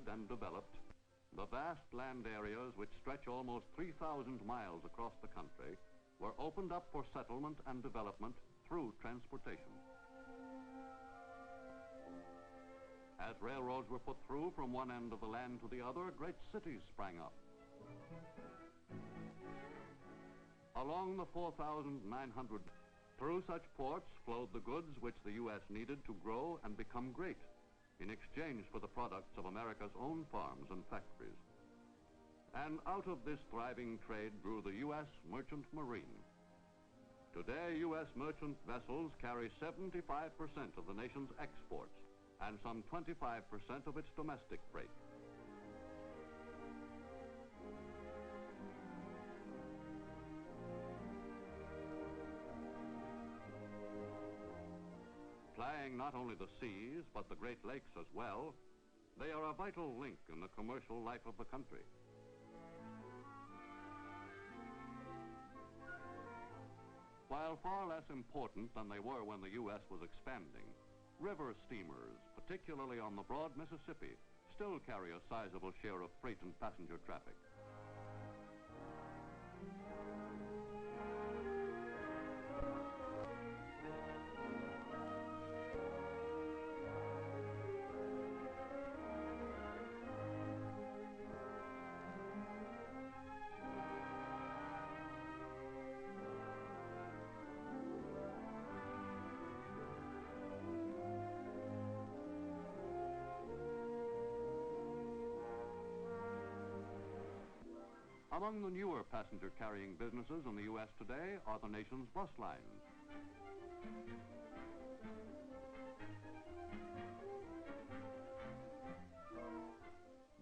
expanded and developed, the vast land areas which stretch almost 3,000 miles across the country were opened up for settlement and development through transportation. As railroads were put through from one end of the land to the other, great cities sprang up. Along the 4,900, through such ports flowed the goods which the U.S. needed to grow and become great in exchange for the products of America's own farms and factories. And out of this thriving trade grew the U.S. Merchant Marine. Today, U.S. merchant vessels carry 75% of the nation's exports and some 25% of its domestic freight. Plying not only the seas, but the Great Lakes as well, they are a vital link in the commercial life of the country. While far less important than they were when the U.S. was expanding, river steamers, particularly on the broad Mississippi, still carry a sizable share of freight and passenger traffic. Among the newer passenger-carrying businesses in the U.S. today are the nation's bus lines.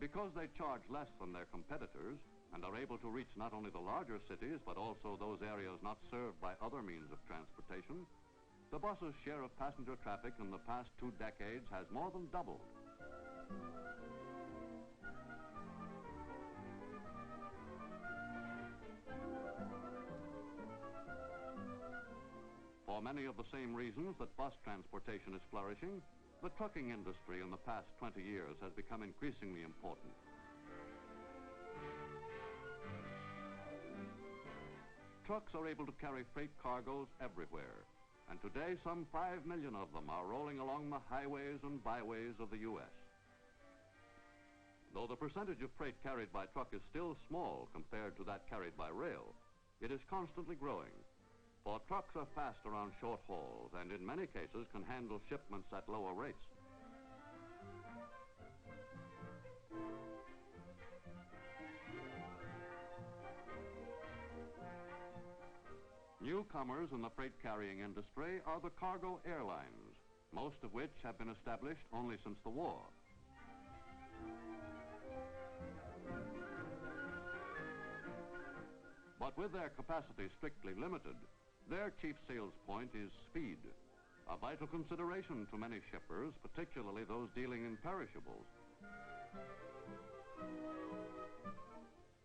Because they charge less than their competitors and are able to reach not only the larger cities, but also those areas not served by other means of transportation, the bus's share of passenger traffic in the past 2 decades has more than doubled. For many of the same reasons that bus transportation is flourishing, the trucking industry in the past 20 years has become increasingly important. Trucks are able to carry freight cargoes everywhere, and today some 5 million of them are rolling along the highways and byways of the U.S. Though the percentage of freight carried by truck is still small compared to that carried by rail, it is constantly growing. For trucks are faster on short hauls and in many cases can handle shipments at lower rates. Newcomers in the freight carrying industry are the cargo airlines, most of which have been established only since the war. But with their capacity strictly limited, their chief sales point is speed, a vital consideration to many shippers, particularly those dealing in perishables.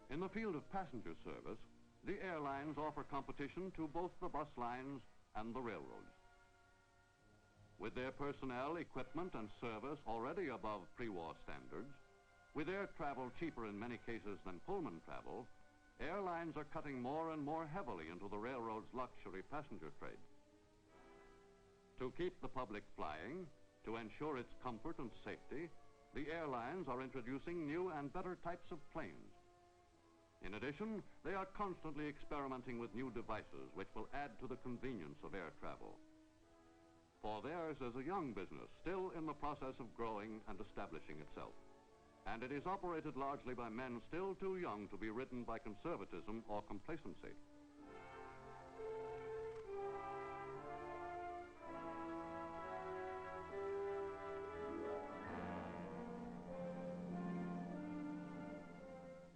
In the field of passenger service, the airlines offer competition to both the bus lines and the railroads. With their personnel, equipment, and service already above pre-war standards, with air travel cheaper in many cases than Pullman travel, airlines are cutting more and more heavily into the railroad's luxury passenger trade. To keep the public flying, to ensure its comfort and safety, the airlines are introducing new and better types of planes. In addition, they are constantly experimenting with new devices which will add to the convenience of air travel. For theirs is a young business still in the process of growing and establishing itself. And it is operated largely by men still too young to be ridden by conservatism or complacency.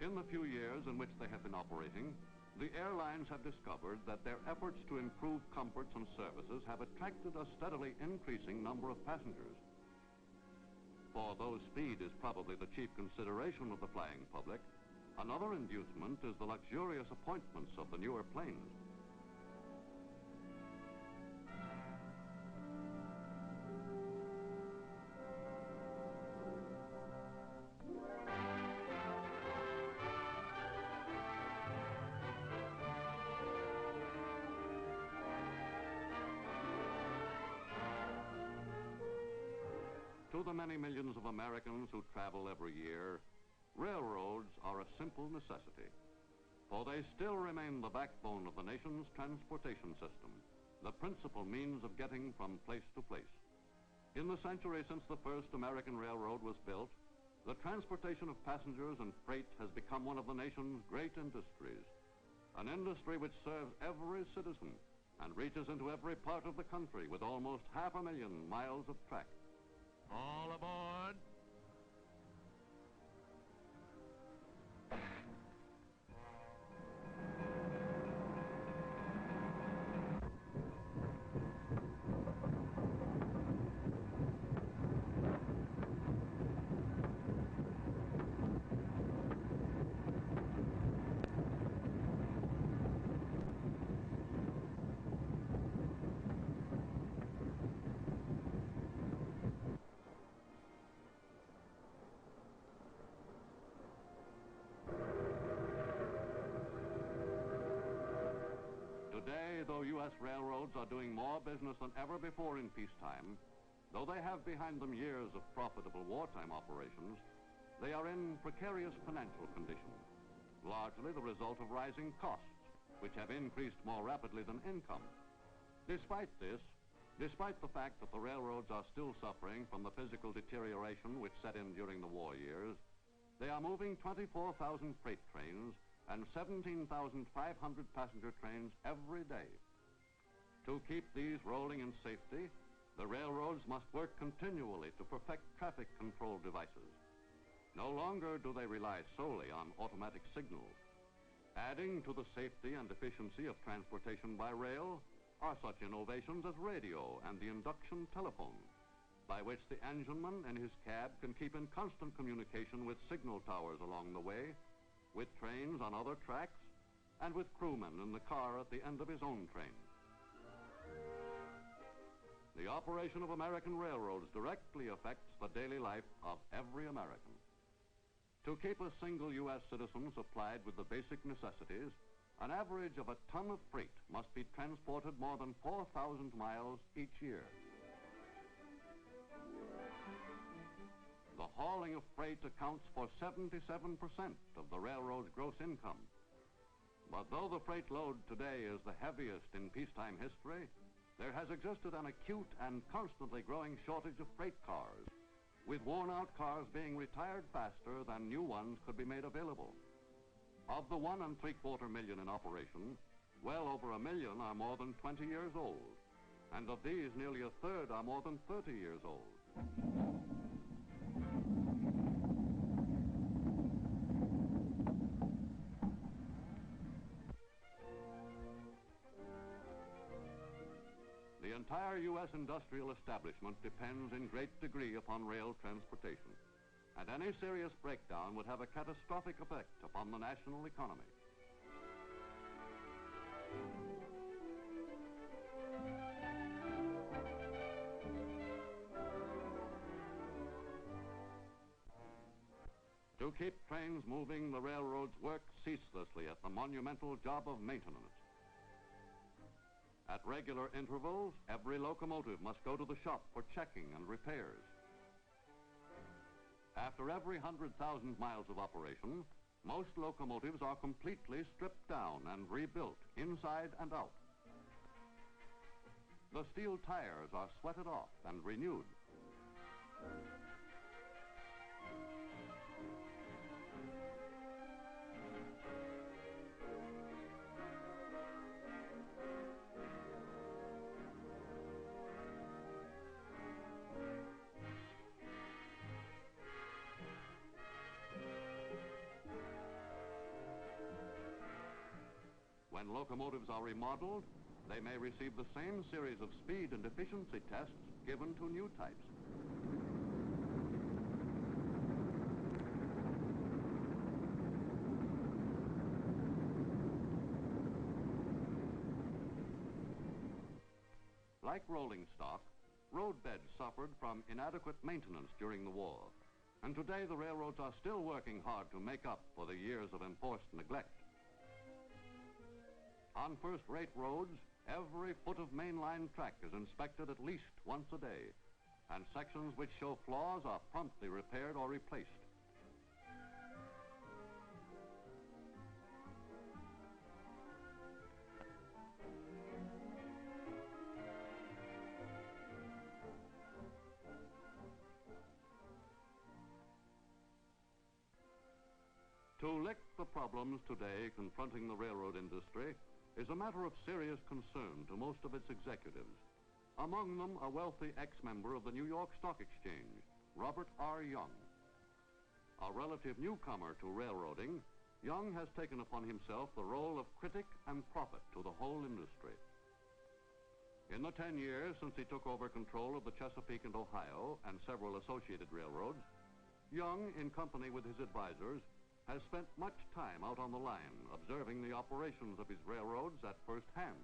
In the few years in which they have been operating, the airlines have discovered that their efforts to improve comforts and services have attracted a steadily increasing number of passengers. For though speed is probably the chief consideration of the flying public, another inducement is the luxurious appointments of the newer planes. To the many millions of Americans who travel every year, railroads are a simple necessity, for they still remain the backbone of the nation's transportation system, the principal means of getting from place to place. In the century since the first American railroad was built, the transportation of passengers and freight has become one of the nation's great industries, an industry which serves every citizen and reaches into every part of the country with almost 500,000 miles of track. All aboard. Today, though U.S. railroads are doing more business than ever before in peacetime, though they have behind them years of profitable wartime operations, they are in precarious financial conditions, largely the result of rising costs, which have increased more rapidly than income. Despite this, despite the fact that the railroads are still suffering from the physical deterioration which set in during the war years, they are moving 24,000 freight trains and 17,500 passenger trains every day. To keep these rolling in safety, the railroads must work continually to perfect traffic control devices. No longer do they rely solely on automatic signals. Adding to the safety and efficiency of transportation by rail are such innovations as radio and the induction telephone, by which the engineman in his cab can keep in constant communication with signal towers along the way, with trains on other tracks, and with crewmen in the car at the end of his own train. The operation of American railroads directly affects the daily life of every American. To keep a single U.S. citizen supplied with the basic necessities, an average of a ton of freight must be transported more than 4,000 miles each year. The hauling of freight accounts for 77% of the railroad's gross income. But though the freight load today is the heaviest in peacetime history, there has existed an acute and constantly growing shortage of freight cars, with worn-out cars being retired faster than new ones could be made available. Of the 1.75 million in operation, well over 1 million are more than 20 years old, and of these, nearly a third are more than 30 years old. The entire U.S. industrial establishment depends in great degree upon rail transportation, and any serious breakdown would have a catastrophic effect upon the national economy. To keep trains moving, the railroads work ceaselessly at the monumental job of maintenance. At regular intervals, every locomotive must go to the shop for checking and repairs. After every 100,000 miles of operation, most locomotives are completely stripped down and rebuilt inside and out. The steel tires are sweated off and renewed. When locomotives are remodeled, they may receive the same series of speed and efficiency tests given to new types. Like rolling stock, roadbeds suffered from inadequate maintenance during the war, and today the railroads are still working hard to make up for the years of enforced neglect. On first-rate roads, every foot of mainline track is inspected at least once a day, and sections which show flaws are promptly repaired or replaced. To lick the problems today confronting the railroad industry is a matter of serious concern to most of its executives. Among them, a wealthy ex-member of the New York Stock Exchange, Robert R. Young. A relative newcomer to railroading, Young has taken upon himself the role of critic and prophet to the whole industry. In the 10 years since he took over control of the Chesapeake and Ohio and several associated railroads, Young, in company with his advisors, has spent much time out on the line observing the operations of his railroads at first hand.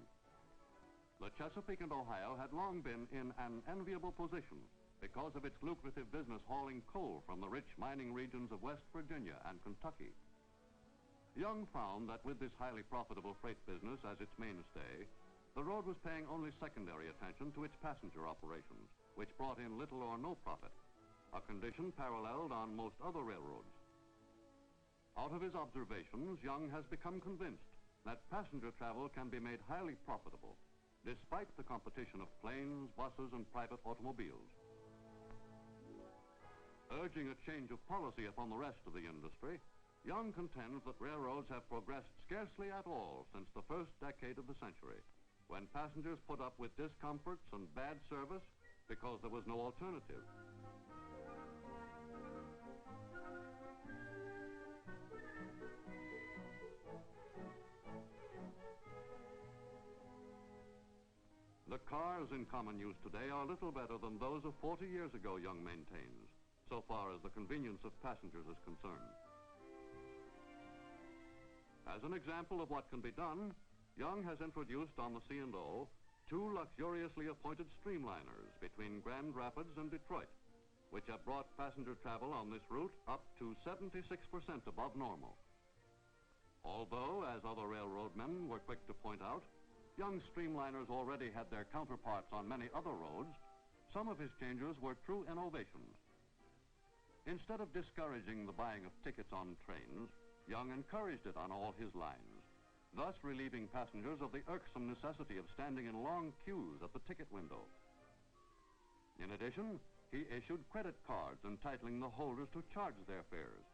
The Chesapeake and Ohio had long been in an enviable position because of its lucrative business hauling coal from the rich mining regions of West Virginia and Kentucky. Young found that with this highly profitable freight business as its mainstay, the road was paying only secondary attention to its passenger operations, which brought in little or no profit, a condition paralleled on most other railroads. Out of his observations, Young has become convinced that passenger travel can be made highly profitable, despite the competition of planes, buses, and private automobiles. Urging a change of policy upon the rest of the industry, Young contends that railroads have progressed scarcely at all since the first decade of the century, when passengers put up with discomforts and bad service because there was no alternative. The cars in common use today are little better than those of 40 years ago, Young maintains, so far as the convenience of passengers is concerned. As an example of what can be done, Young has introduced on the C&O 2 luxuriously appointed streamliners between Grand Rapids and Detroit, which have brought passenger travel on this route up to 76% above normal. Although, as other railroadmen were quick to point out, Young's streamliners already had their counterparts on many other roads, some of his changes were true innovations. Instead of discouraging the buying of tickets on trains, Young encouraged it on all his lines, thus relieving passengers of the irksome necessity of standing in long queues at the ticket window. In addition, he issued credit cards entitling the holders to charge their fares.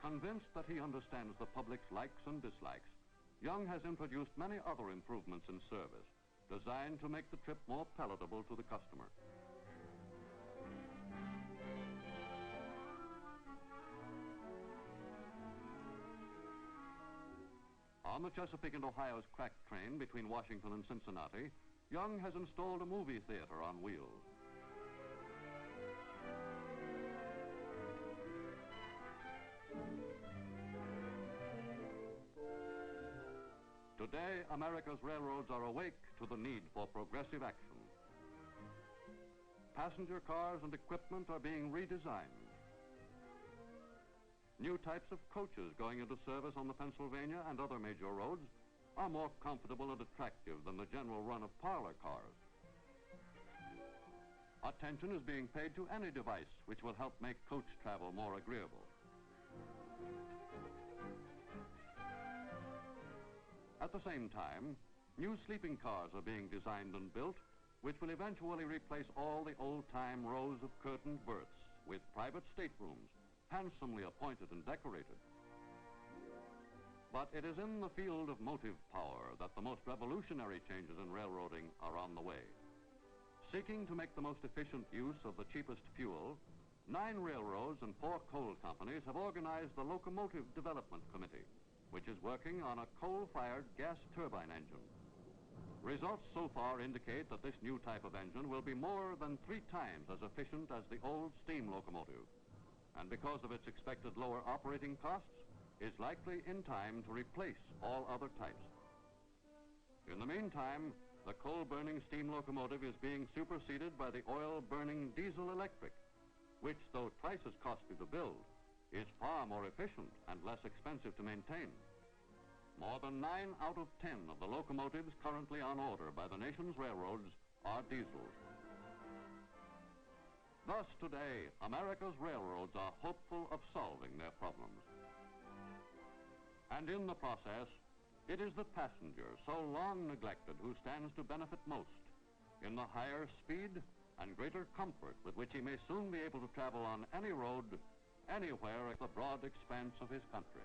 Convinced that he understands the public's likes and dislikes, Young has introduced many other improvements in service designed to make the trip more palatable to the customer. On the Chesapeake and Ohio's crack train between Washington and Cincinnati, Young has installed a movie theater on wheels. Today, America's railroads are awake to the need for progressive action. Passenger cars and equipment are being redesigned. New types of coaches going into service on the Pennsylvania and other major roads are more comfortable and attractive than the general run of parlor cars. Attention is being paid to any device which will help make coach travel more agreeable. At the same time, new sleeping cars are being designed and built, which will eventually replace all the old-time rows of curtained berths with private staterooms, handsomely appointed and decorated. But it is in the field of motive power that the most revolutionary changes in railroading are on the way. Seeking to make the most efficient use of the cheapest fuel, 9 railroads and 4 coal companies have organized the Locomotive Development Committee, which is working on a coal-fired gas turbine engine. Results so far indicate that this new type of engine will be more than 3 times as efficient as the old steam locomotive, and because of its expected lower operating costs, is likely in time to replace all other types. In the meantime, the coal-burning steam locomotive is being superseded by the oil-burning diesel-electric, which, though twice as costly to build, is far more efficient and less expensive to maintain. More than 9 out of 10 of the locomotives currently on order by the nation's railroads are diesels. Thus, today, America's railroads are hopeful of solving their problems. And in the process, it is the passenger, so long neglected, who stands to benefit most in the higher speed and greater comfort with which he may soon be able to travel on any road, anywhere at the broad expanse of his country.